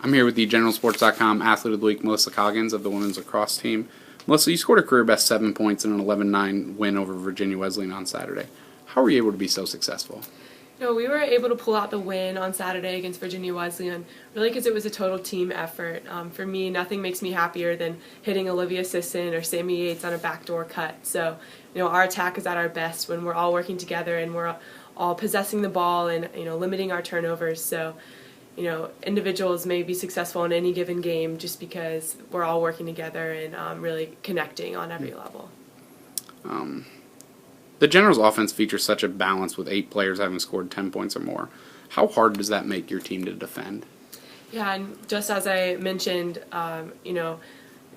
I'm here with the GeneralSports.com Athlete of the Week, Melissa Coggins of the women's lacrosse team. Melissa, you scored a career-best 7 points in an 11-9 win over Virginia Wesleyan on Saturday. How were you able to be so successful? We were able to pull out the win on Saturday against Virginia Wesleyan, really because it was a total team effort. For me, nothing makes me happier than hitting Olivia Sisson or Sammy Yates on a backdoor cut. So, our attack is at our best when we're all working together and we're all possessing the ball and, limiting our turnovers. So, individuals may be successful in any given game just because we're all working together and really connecting on every level. The Generals offense features such a balance with 8 players having scored 10 points or more. How hard does that make your team to defend? Yeah, and just as I mentioned,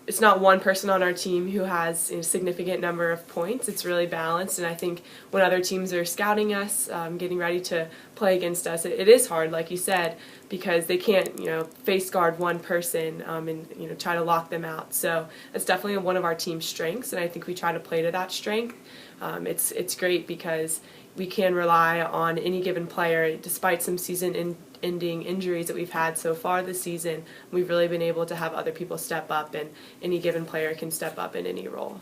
it's not one person on our team who has a significant number of points. It's really balanced, and I think when other teams are scouting us, getting ready to play against us, it is hard, like you said, because they can't, face guard one person and try to lock them out. So it's definitely one of our team's strengths, and I think we try to play to that strength. It's great because we can rely on any given player, despite some season-ending injuries that we've had so far this season. We've really been able to have other people step up, and any given player can step up in any role.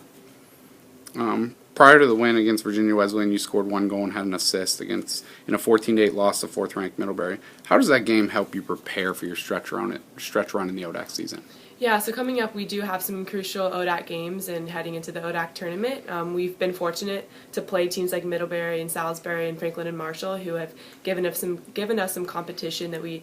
Prior to the win against Virginia Wesleyan, you scored 1 goal and had an assist in a 14-8 loss to 4th-ranked Middlebury. How does that game help you prepare for your stretch run in the ODAC season? Yeah, so coming up we do have some crucial ODAC games and heading into the ODAC tournament. We've been fortunate to play teams like Middlebury and Salisbury and Franklin and Marshall who have given us some competition that we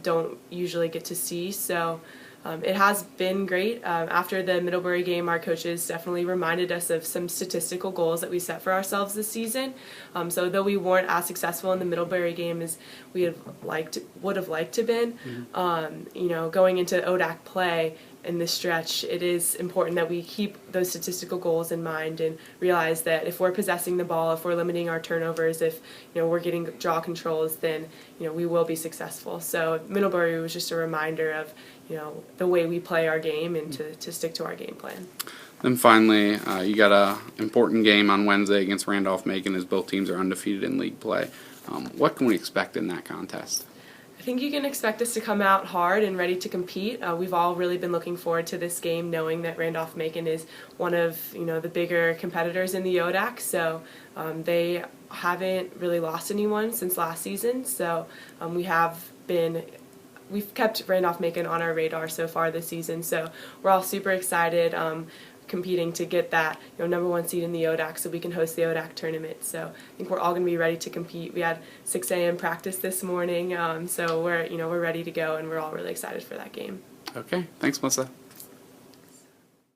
don't usually get to see. So it has been great. After the Middlebury game, our coaches definitely reminded us of some statistical goals that we set for ourselves this season. So though we weren't as successful in the Middlebury game as we would have liked to been, going into ODAC play in this stretch, it is important that we keep those statistical goals in mind and realize that if we're possessing the ball, if we're limiting our turnovers, if we're getting draw controls, then we will be successful. So Middlebury was just a reminder of the way we play our game and to stick to our game plan. Then finally, you got an important game on Wednesday against Randolph-Macon as both teams are undefeated in league play. What can we expect in that contest? I think you can expect us to come out hard and ready to compete. We've all really been looking forward to this game, knowing that Randolph-Macon is one of the bigger competitors in the ODAC. So they haven't really lost anyone since last season. So we've kept Randolph-Macon on our radar so far this season. So we're all super excited. Competing to get that #1 seed in the ODAC so we can host the ODAC tournament. So I think we're all going to be ready to compete. We had 6 a.m. practice this morning, so we're ready to go and we're all really excited for that game. Okay, thanks, Melissa.